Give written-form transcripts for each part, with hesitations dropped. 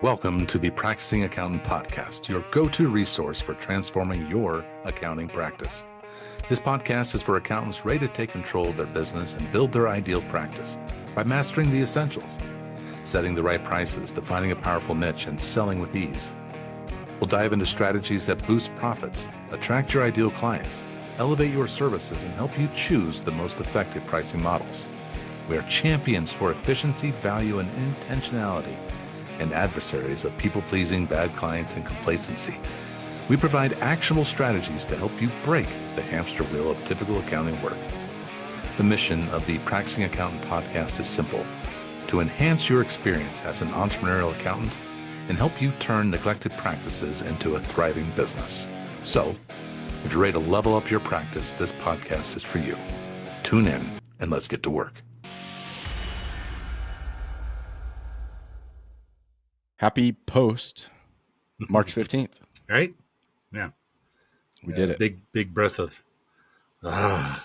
Welcome to the Practicing Accountant Podcast, your go-to resource for transforming your accounting practice. This podcast is for accountants ready to take control of their business and build their ideal practice by mastering the essentials, setting the right prices, defining a powerful niche, and selling with ease. We'll dive into strategies that boost profits, attract your ideal clients, elevate your services, and help you choose the most effective pricing models. We are champions for efficiency, value, and intentionality, and adversaries of people-pleasing, bad clients, and complacency. We provide actionable strategies to help you break the hamster wheel of typical accounting work. The mission of the Practicing Accountant Podcast is simple: to enhance your experience as an entrepreneurial accountant and help you turn neglected practices into a thriving business. So, if you're ready to level up your practice, this podcast is for you. Tune in and let's get to work. Happy post March 15th. Right? Yeah. We did it. Big breath of, And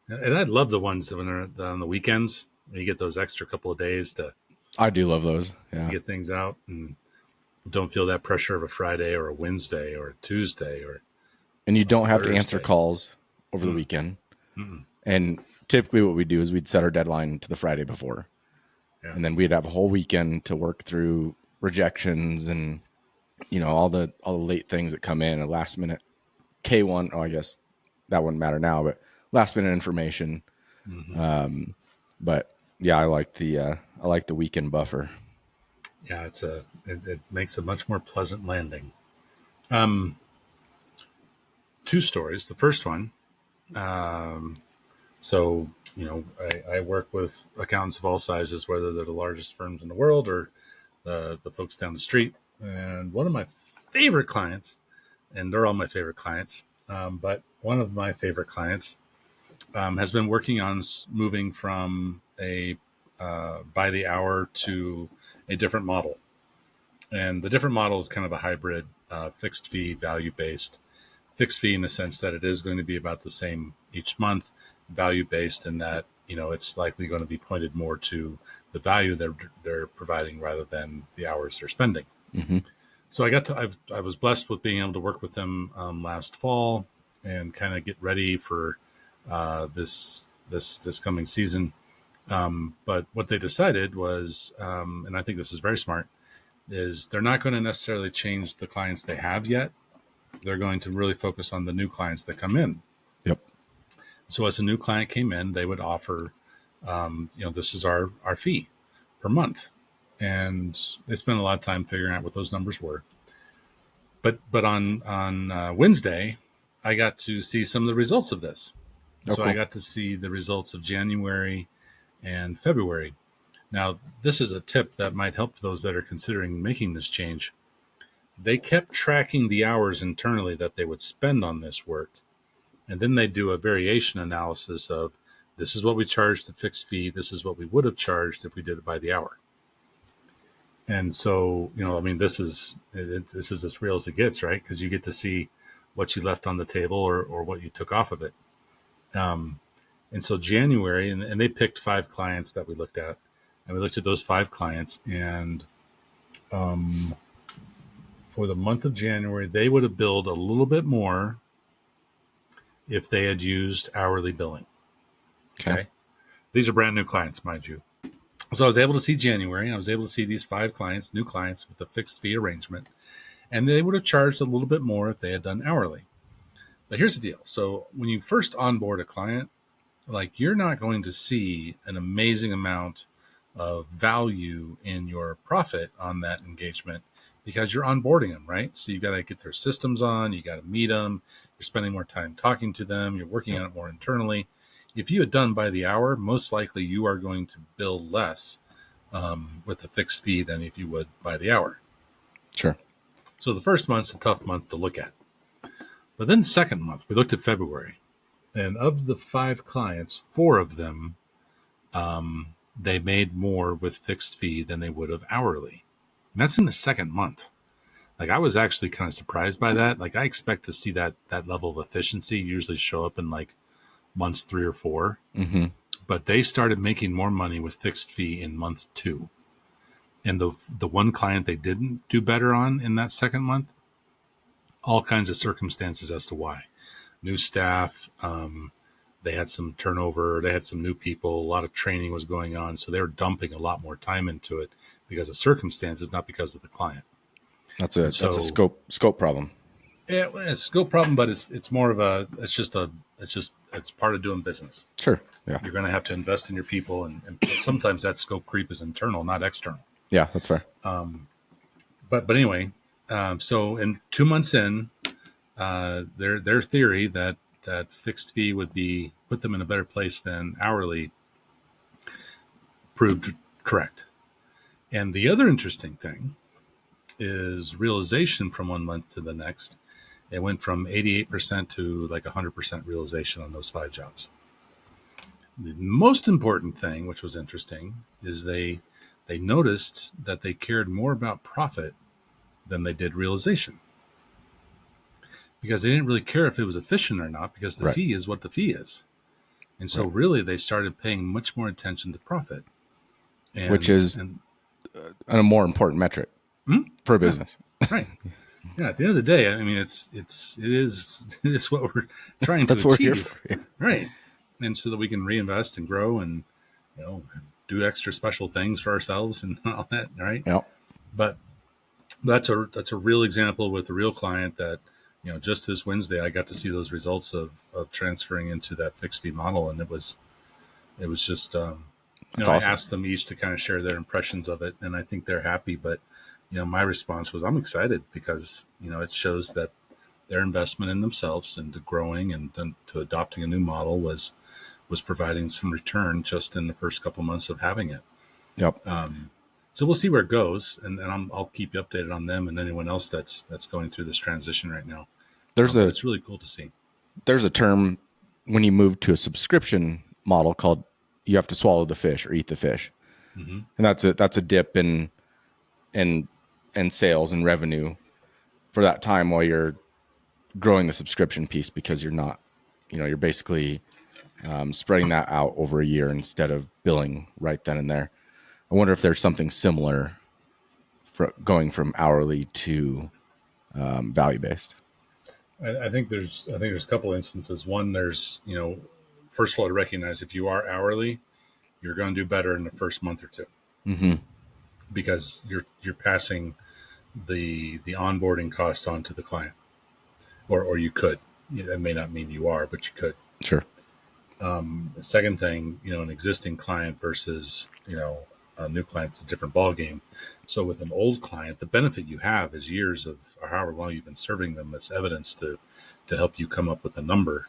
I love the ones that when they're on the weekends, when you get those extra couple of days to I do love those. Yeah. get things out and don't feel that pressure of a Friday or a Wednesday or a Tuesday And you don't have Thursday. to answer calls over the weekend. And typically what we do is we'd set our deadline to the Friday before. Yeah. And then we'd have a whole weekend to work through rejections and, all the late things that come in, a last minute K1. Oh, I guess that wouldn't matter now, but last minute information. But yeah, I like the weekend buffer. Yeah, it makes a much more pleasant landing. Two stories. The first one, I work with accountants of all sizes, whether they're the largest firms in the world or the folks down the street. And one of my favorite clients, and they're all my favorite clients, but one of my favorite clients has been working on moving from a by the hour to a different model. And the different model is kind of a hybrid fixed fee, value-based. Fixed fee in the sense that it is going to be about the same each month, value-based in that, it's likely going to be pointed more to the value they're providing rather than the hours they're spending. Mm-hmm. So I was blessed with being able to work with them last fall and kind of get ready for this coming season. But what they decided was, and I think this is very smart, is they're not going to necessarily change the clients they have yet. They're going to really focus on the new clients that come in. Yep. So as a new client came in, they would offer, this is our fee per month. And they spent a lot of time figuring out what those numbers were. But on Wednesday, I got to see some of the results of this. Oh, so cool. I got to see the results of January and February. Now, this is a tip that might help those that are considering making this change. They kept tracking the hours internally that they would spend on this work. And then they do a variation analysis of, this is what we charged the fixed fee. This is what we would have charged if we did it by the hour. And so, this is as real as it gets, right? Because you get to see what you left on the table or what you took off of it. And so January, and they picked 5 clients that we looked at. And we looked at those 5 clients. And for the month of January, they would have billed a little bit more if they had used hourly billing. Okay. These are brand new clients, mind you. So I was able to see January. I was able to see these 5 clients, new clients with a fixed fee arrangement, and they would have charged a little bit more if they had done hourly. But here's the deal. So when you first onboard a client, you're not going to see an amazing amount of value in your profit on that engagement because you're onboarding them, right? So you got to get their systems on, you got to meet them, you're spending more time talking to them, you're working on it more internally. If you had done by the hour, most likely you are going to bill less with a fixed fee than if you would by the hour. Sure. So the first month's a tough month to look at. But then the second month, we looked at February. And of the 5 clients, 4 of them, they made more with fixed fee than they would have hourly. And that's in the second month. I was actually kind of surprised by that. I expect to see that level of efficiency usually show up in months 3 or 4. Mm-hmm. But they started making more money with fixed fee in month 2. And the one client they didn't do better on in that second month, all kinds of circumstances as to why. New staff, they had some turnover, they had some new people, a lot of training was going on. So they were dumping a lot more time into it because of circumstances, not because of the client. That's a scope problem. Yeah, it's a scope problem, but it's more of it's part of doing business. Sure. Yeah. You're going to have to invest in your people, and sometimes that scope creep is internal, not external. Yeah, that's fair. But anyway, so in 2 months in, their theory that fixed fee would put them in a better place than hourly proved correct. And the other interesting thing is realization from 1 month to the next. It went from 88% to like 100% realization on those 5 jobs. The most important thing, which was interesting, is they noticed that they cared more about profit than they did realization. Because they didn't really care if it was efficient or not, because the fee is what the fee is. And so really they started paying much more attention to profit. Which is a more important metric for a business. Right. Yeah, at the end of the day, I mean, it is what we're trying to achieve. What we're here for. Yeah. Right. And so that we can reinvest and grow and, do extra special things for ourselves and all that. Right. Yeah. But that's a real example with a real client that, just this Wednesday, I got to see those results of transferring into that fixed fee model. And it was just, awesome. I asked them each to kind of share their impressions of it, and I think they're happy. But, my response was, I'm excited because, it shows that their investment in themselves and to growing and to adopting a new model was providing some return just in the first couple months of having it. Yep. So we'll see where it goes, and I'll keep you updated on them and anyone else that's going through this transition right now. It's really cool to see. There's a term when you move to a subscription model called you have to swallow the fish or eat the fish, and that's a dip in sales and revenue for that time while you're growing the subscription piece, because you're not, you're basically spreading that out over a year instead of billing right then and there. I wonder if there's something similar for going from hourly to value-based. I think there's a couple instances. One, there's, first of all, to recognize if you are hourly, you're going to do better in the first month or two, because you're passing the onboarding cost on to the client, or you could. That may not mean you are, but you could. Sure. The second thing, an existing client versus a new client, it's a different ball game. So with an old client, the benefit you have is years of, or however long you've been serving them, as evidence to help you come up with a number.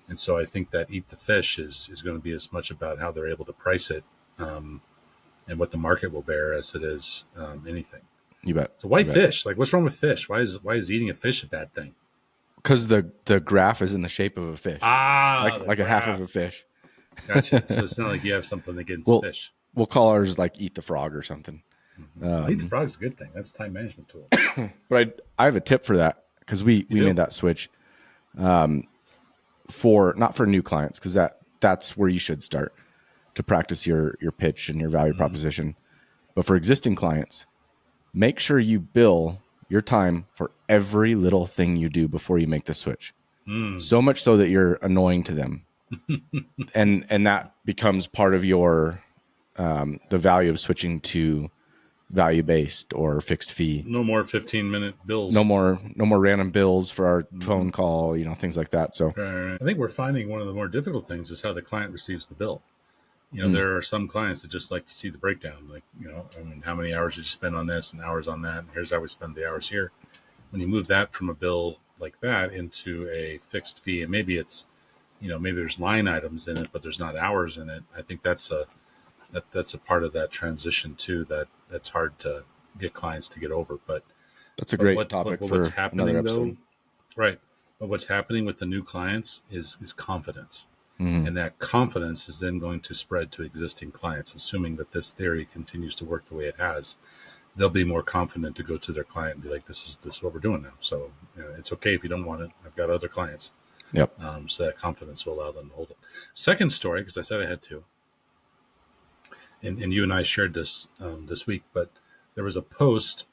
And so I think that eat the fish is going to be as much about how they're able to price it and what the market will bear as it is anything. You bet. So why fish? Like, what's wrong with fish? Why is eating a fish a bad thing? Because the graph is in the shape of a fish. Like a half of a fish. Gotcha. So it's not like you have something against fish. We'll call ours like eat the frog or something. Eat the frog's a good thing. That's a time management tool. But I have a tip for that, because we made that switch for not for new clients, because that's where you should start to practice your pitch and your value proposition. But for existing clients, make sure you bill your time for every little thing you do before you make the switch. So much so that you're annoying to them. and that becomes part of your the value of switching to value-based or fixed fee. No more 15-minute bills. No more random bills for our phone call, things like that. So I think we're finding one of the more difficult things is how the client receives the bill. There are some clients that just like to see the breakdown, like, how many hours did you spend on this and hours on that, and here's how we spend the hours here. When you move that from a bill like that into a fixed fee, and maybe it's, maybe there's line items in it, but there's not hours in it. I think that's a part of that transition too, that's hard to get clients to get over. But that's a great topic for what's happening another episode. Though, right. But what's happening with the new clients is confidence. And that confidence is then going to spread to existing clients, assuming that this theory continues to work the way it has. They'll be more confident to go to their client and be like, this is what we're doing now. So it's okay if you don't want it. I've got other clients. Yep. So that confidence will allow them to hold it. Second story, because I said I had to, and you and I shared this this week, but there was a post,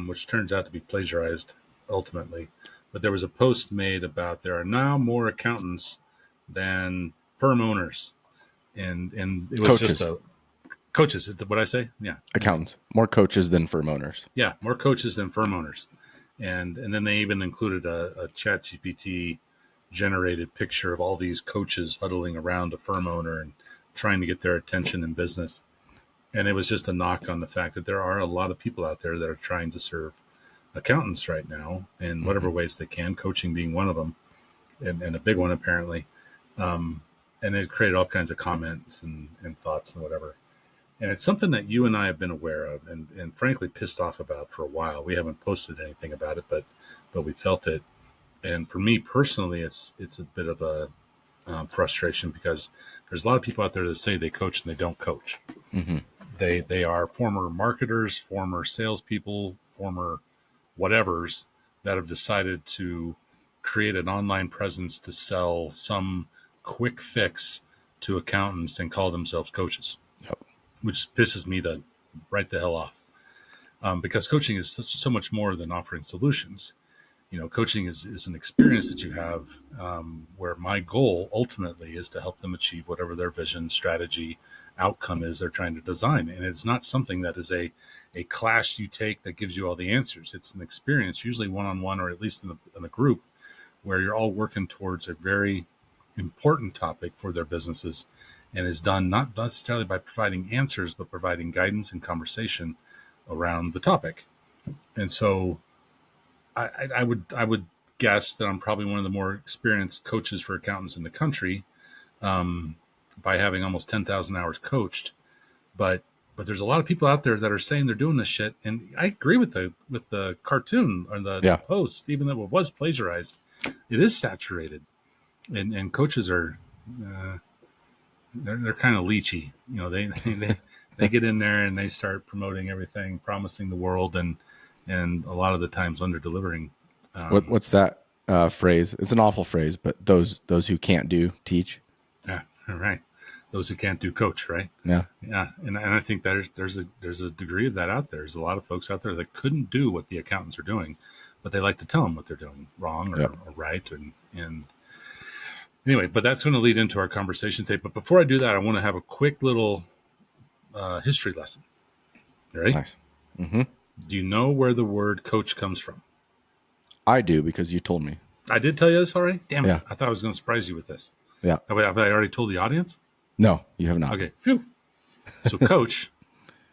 which turns out to be plagiarized ultimately, but there was a post made about there are now more accountants than firm owners, and it was Coaches. just a coaches. What I say? Yeah, Accountants. More coaches than firm owners. yeah, more coaches than firm owners, and then they even included a ChatGPT generated picture of all these coaches huddling around a firm owner and trying to get their attention in business. And it was just a knock on the fact that there are a lot of people out there that are trying to serve accountants right now in whatever ways they can, coaching being one of them, and a big one apparently. And it created all kinds of comments and thoughts and whatever. And it's something that you and I have been aware of and frankly pissed off about for a while. We haven't posted anything about it, but we felt it. And for me personally, it's a bit of a frustration because there's a lot of people out there that say they coach and they don't coach. Mm-hmm. They are former marketers, former salespeople, former whatevers that have decided to create an online presence to sell some quick fix to accountants and call themselves coaches, Yep. which pisses me to right the hell off. Because coaching is so much more than offering solutions. You know, coaching is an experience that you have where my goal ultimately is to help them achieve whatever their vision, strategy, outcome is they're trying to design. And it's not something that is a class you take that gives you all the answers. It's an experience, usually one-on-one or at least in a group, where you're all working towards a very important topic for their businesses, and is done not necessarily by providing answers, but providing guidance and conversation around the topic. And so I would guess that I'm probably one of the more experienced coaches for accountants in the country, by having almost 10,000 hours coached. But there's a lot of people out there that are saying they're doing this shit, and I agree with the cartoon or the post, even though it was plagiarized. It is saturated, and coaches are they're kind of leechy. You know, they get in there and they start promoting everything, promising the world, and a lot of the times under delivering. What's that phrase? It's an awful phrase, but those who can't do teach. Yeah, right. Those who can't do coach, right? Yeah, yeah. And I think there's a degree of that out there. There's a lot of folks out there that couldn't do what the accountants are doing, but they like to tell them what they're doing wrong or right. And anyway, but that's going to lead into our conversation tape. But before I do that, I want to have a quick little history lesson. You ready? Nice. Mm-hmm. Do you know where the word coach comes from? I do, because you told me. I did tell you this already? Damn it. Yeah. I thought I was going to surprise you with this. Yeah. Have I already told the audience? No, you have not. Okay. Phew. So coach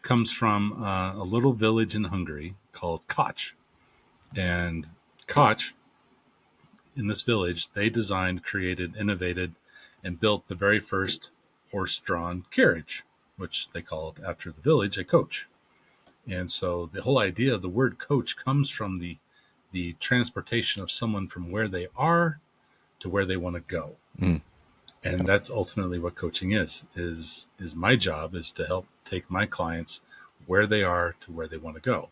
comes from a little village in Hungary called Koch. And Koch, in this village, they designed, created, innovated, and built the very first horse-drawn carriage, which they called, after the village, a coach. And so the whole idea of the word coach comes from the transportation of someone from where they are to where they want to go. Mm. And that's ultimately what coaching is my job is to help take my clients where they are to where they want to go.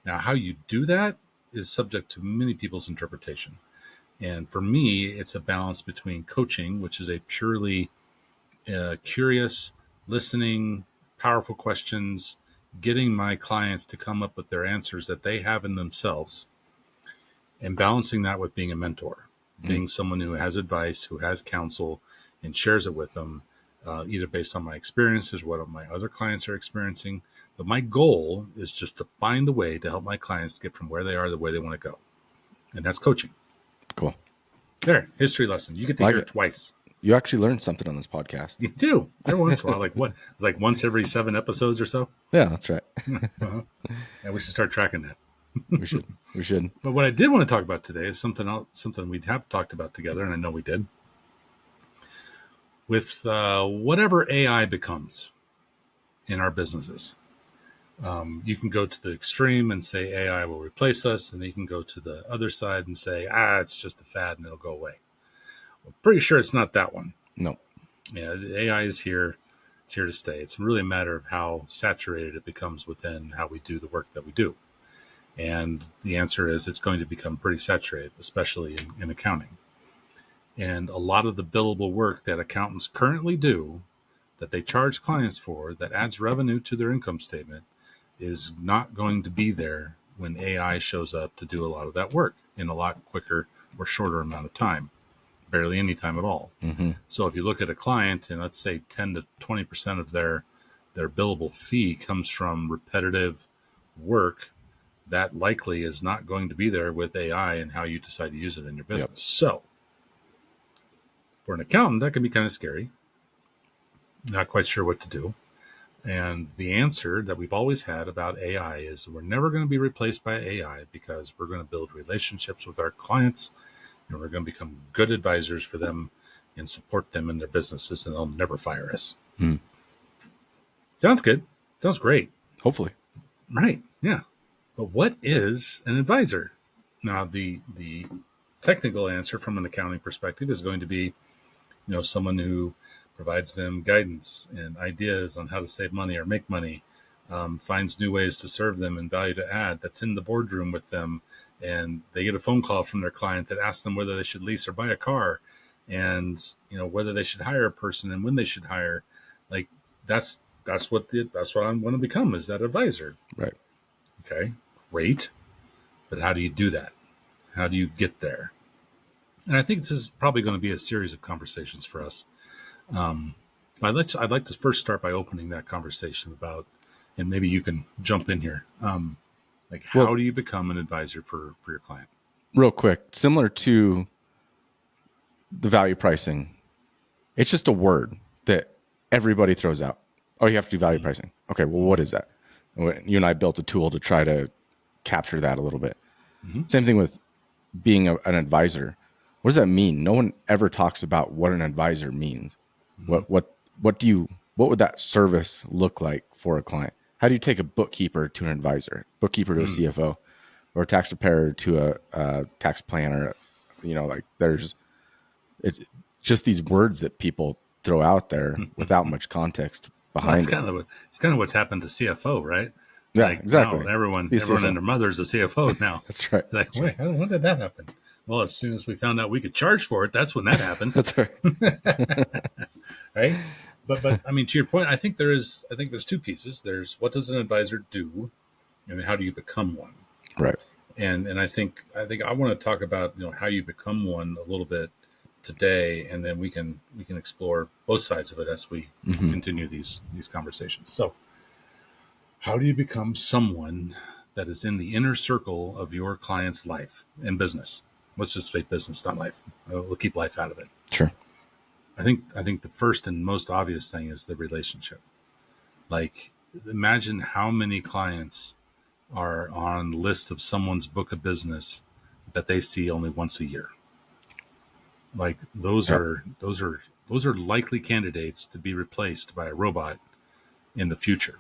Now, how you do that is subject to many people's interpretation. And for me, it's a balance between coaching, which is a purely curious, listening, powerful questions, getting my clients to come up with their answers that they have in themselves, and balancing that with being a mentor, being someone who has advice, who has counsel, and shares it with them, either based on my experiences, what my other clients are experiencing. But my goal is just to find the way to help my clients get from where they are to where they want to go. And that's coaching. Cool. There, history lesson. You get to hear it twice. You actually learned something on this podcast. You do. Every once in a while. Like what? It's like once every 7 episodes or so. Yeah, that's right. Uh-huh. Yeah, we should start tracking that. We should. But what I did want to talk about today is something else, something we'd have talked about together, and I know we did. With whatever AI becomes in our businesses, you can go to the extreme and say AI will replace us, and you can go to the other side and say, it's just a fad and it'll go away. I'm pretty sure it's not that one. No. Yeah, AI is here. It's here to stay. It's really a matter of how saturated it becomes within how we do the work that we do. And the answer is it's going to become pretty saturated, especially in accounting. And a lot of the billable work that accountants currently do, that they charge clients for, that adds revenue to their income statement, is not going to be there when AI shows up to do a lot of that work in a lot quicker or shorter amount of time, barely any time at all. Mm-hmm. So if you look at a client and let's say 10 to 20% of their billable fee comes from repetitive work, that likely is not going to be there with AI and how you decide to use it in your business. Yep. So for an accountant, that can be kind of scary. Not quite sure what to do. And the answer that we've always had about AI is we're never going to be replaced by AI because we're going to build relationships with our clients and we're going to become good advisors for them and support them in their businesses, and they'll never fire us. Hmm. Sounds good. Sounds great. Hopefully. Right. Yeah. But what is an advisor? Now, the technical answer from an accounting perspective is going to be, someone who provides them guidance and ideas on how to save money or make money, finds new ways to serve them and value to add, that's in the boardroom with them, and they get a phone call from their client that asks them whether they should lease or buy a car, and whether they should hire a person and when they should hire. Like that's what I want to become, is that advisor. Right. Okay, great. But how do you do that? How do you get there? And I think this is probably going to be a series of conversations for us. I'd like to first start by opening that conversation about, and maybe you can jump in here. How do you become an advisor for your client? Real quick, similar to the value pricing, it's just a word that everybody throws out. Oh, you have to do value pricing. Okay, well, what is that? You and I built a tool to try to capture that a little bit. Mm-hmm. Same thing with being an advisor. What does that mean? No one ever talks about what an advisor means. Mm-hmm. What would that service look like for a client? How do you take a bookkeeper to an advisor, bookkeeper to a CFO, or a tax preparer to a tax planner? It's just these words that people throw out there without much context behind it. It's kind of what's happened to CFO, right? Yeah, exactly. Everyone and their mother's a CFO now. That's right. Like, wait, when did that happen? Well, as soon as we found out we could charge for it, that's when that happened. That's right. Right. But I mean, to your point, I think there's two pieces. There's what does an advisor do, and how do you become one? Right. And I think I want to talk about how you become one a little bit today, and then we can explore both sides of it as we continue these conversations. So, how do you become someone that is in the inner circle of your client's life and business? Let's just say business, not life. We'll keep life out of it. Sure. I think the first and most obvious thing is the relationship. Like, imagine how many clients are on the list of someone's book of business that they see only once a year. Like those are likely candidates to be replaced by a robot in the future.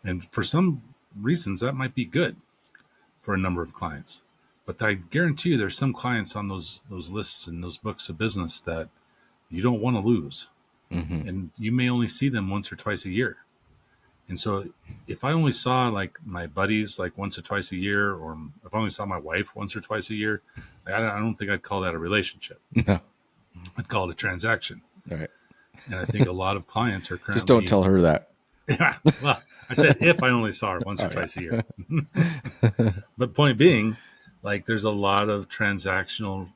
And for some reasons that might be good for a number of clients. But I guarantee you there's some clients on those lists and those books of business that you don't want to lose. Mm-hmm. And you may only see them once or twice a year. And so if I only saw like my buddies like once or twice a year, or if I only saw my wife once or twice a year, I don't think I'd call that a relationship. No. I'd call it a transaction. Right. And I think a lot of clients are currently... Just don't tell her that. Yeah. Well, I said if I only saw her once or twice a year. But point being, like there's a lot of transactional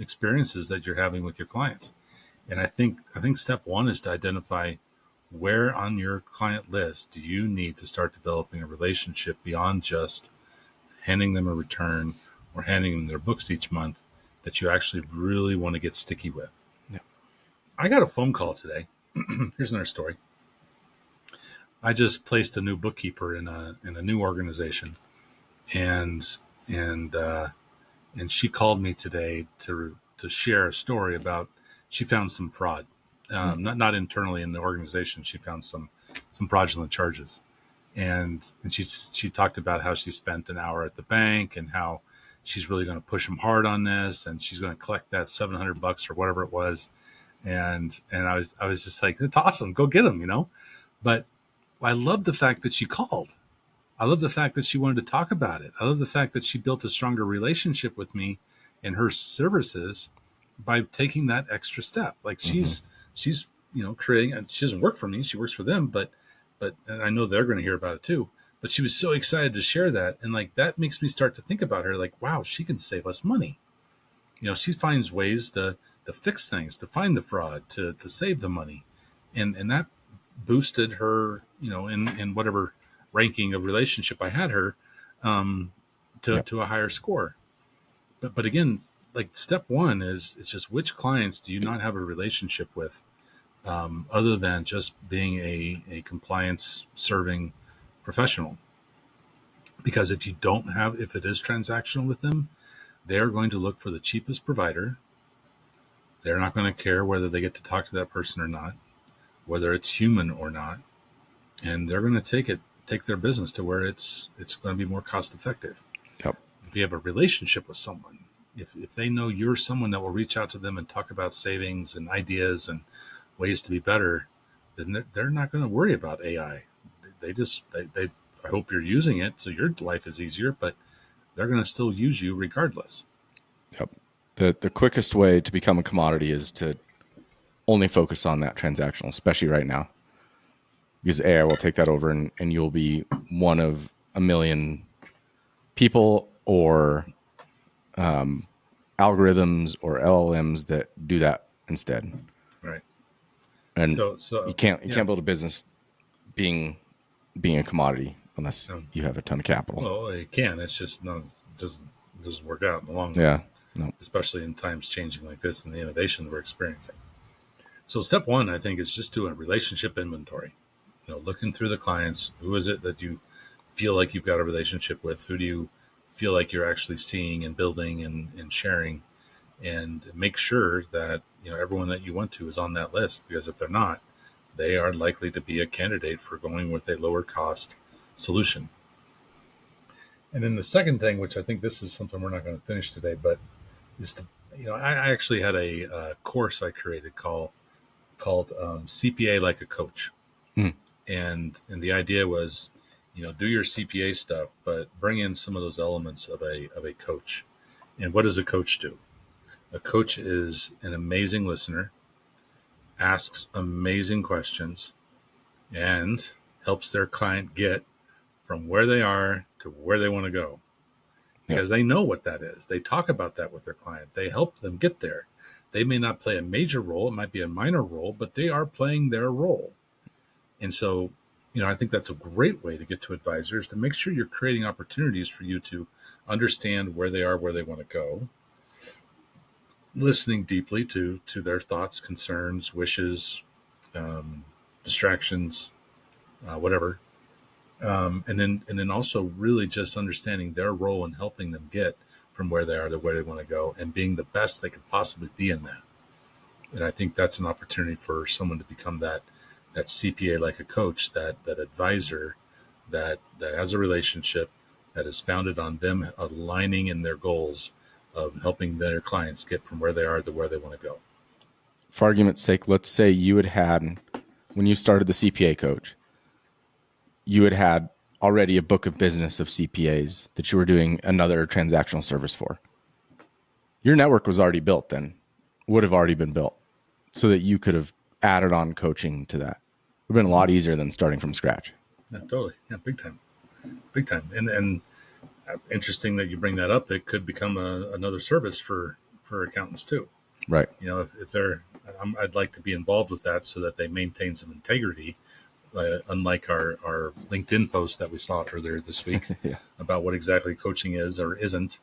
experiences that you're having with your clients. And I think step one is to identify where on your client list do you need to start developing a relationship beyond just handing them a return or handing them their books each month that you actually really want to get sticky with. Yeah. I got a phone call today. Here's another story. I just placed a new bookkeeper in a new organization, and she called me today to share a story about she found some fraud. Not internally in the organization. She found some fraudulent charges, and she talked about how she spent an hour at the bank and how she's really going to push them hard on this, and she's going to collect that $700 or whatever it was. And I was just like, it's awesome, go get them, But I love the fact that she called. I love the fact that she wanted to talk about it. I love the fact that she built a stronger relationship with me and her services by taking that extra step. Like she's creating, and she doesn't work for me, she works for them, but and I know they're going to hear about it too. But she was so excited to share that, and like that makes me start to think about her. Like, wow, she can save us money. She finds ways to fix things, to find the fraud, to save the money, and that boosted her, in whatever ranking of relationship I had her, to a higher score. But again, like step one is it's just which clients do you not have a relationship with, other than just being a compliance serving professional. Because if it is transactional with them, they're going to look for the cheapest provider. They're not going to care whether they get to talk to that person or not, whether it's human or not, and they're going to take their business to where it's going to be more cost effective. Yep. If you have a relationship with someone, if they know you're someone that will reach out to them and talk about savings and ideas and ways to be better, then they're not going to worry about AI. I hope you're using it so your life is easier, but they're going to still use you regardless. Yep. The quickest way to become a commodity is to only focus on that transactional, especially right now, because AI will take that over and you'll be one of a million people or algorithms or LLMs that do that instead. Right. And so you can't build a business being a commodity unless you have a ton of capital. Well, it can. It's just it doesn't work out in the long run. Yeah. No. Especially in times changing like this and the innovation that we're experiencing. So step one, I think, is just do a relationship inventory. Looking through the clients, who is it that you feel like you've got a relationship with? Who do you feel like you're actually seeing and building and sharing? And make sure that everyone that you want to is on that list, because if they're not, they are likely to be a candidate for going with a lower cost solution. And then the second thing, which I think this is something we're not going to finish today, but is I actually had a course I created called CPA Like a Coach. And the idea was, do your CPA stuff, but bring in some of those elements of a coach. And what does a coach do? A coach is an amazing listener, asks amazing questions, and helps their client get from where they are to where they want to go. Because they know what that is. They talk about that with their client. They help them get there. They may not play a major role. It might be a minor role, but they are playing their role. And so, I think that's a great way to get to advisors, to make sure you're creating opportunities for you to understand where they are, where they want to go, listening deeply to their thoughts, concerns, wishes, distractions, whatever. And then also really just understanding their role in helping them get from where they are to where they want to go, and being the best they could possibly be in that. And I think that's an opportunity for someone to become that CPA like a coach, that advisor that has a relationship that is founded on them aligning in their goals of helping their clients get from where they are to where they want to go. For argument's sake, let's say you had, when you started the CPA coach, you had already a book of business of CPAs that you were doing another transactional service for. Your network was already built then, would have already been built, so that you could have added on coaching to that. It would have been a lot easier than starting from scratch. Yeah, totally. Yeah, big time. And interesting that you bring that up. It could become another service for accountants too. Right. If they're, I'd like to be involved with that so that they maintain some integrity. Unlike our LinkedIn post that we saw earlier this week about what exactly coaching is or isn't.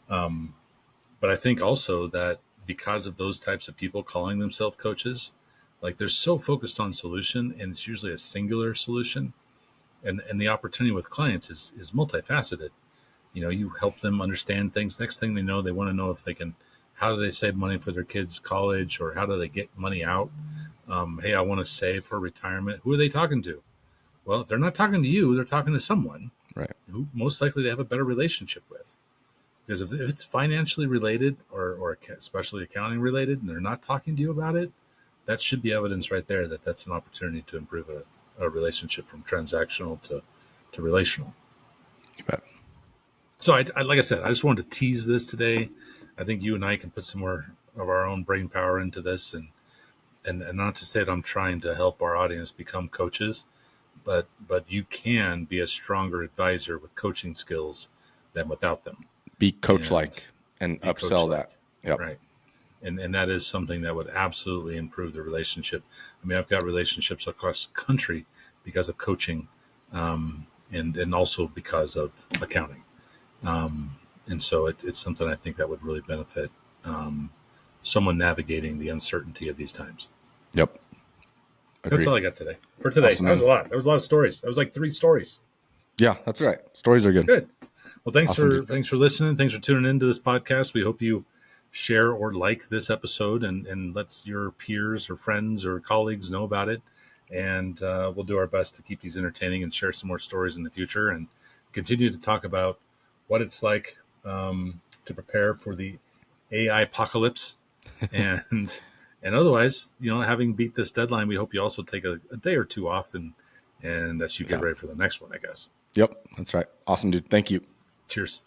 But I think also that because of those types of people calling themselves coaches, like they're so focused on solution, and it's usually a singular solution. And the opportunity with clients is multifaceted. You help them understand things. Next thing they know, they want to know if they can, how do they save money for their kids' college, or how do they get money out? Hey, I want to save for retirement. Who are they talking to? Well, they're not talking to you. They're talking to someone, right, who most likely they have a better relationship with. Because if it's financially related or especially accounting related, and they're not talking to you about it, that should be evidence right there that that's an opportunity to improve a relationship from transactional to relational. You bet. So I like I said, I just wanted to tease this today. I think you and I can put some more of our own brain power into this, and not to say that I'm trying to help our audience become coaches, but you can be a stronger advisor with coaching skills than without them. Be coach-like and Be upsell coach-like. that. Yep. Right. And that is something that would absolutely improve the relationship. I mean, I've got relationships across the country because of coaching, and also because of accounting. And so it's something I think that would really benefit someone navigating the uncertainty of these times. Yep. Agreed. That's all I got today. For today, Awesome, that was a man. lot. That was a lot of stories. That was like 3 stories. Yeah, that's right. Stories are good. Good. Well, thanks Awesome, thanks for listening. Thanks for tuning into this podcast. We hope you share or like this episode and let your peers or friends or colleagues know about it. And we'll do our best to keep these entertaining and share some more stories in the future and continue to talk about what it's like to prepare for the AI apocalypse. and otherwise, having beat this deadline, we hope you also take a day or two off and that you get ready for the next one, I guess. Yep, that's right. Awesome, dude. Thank you. Cheers.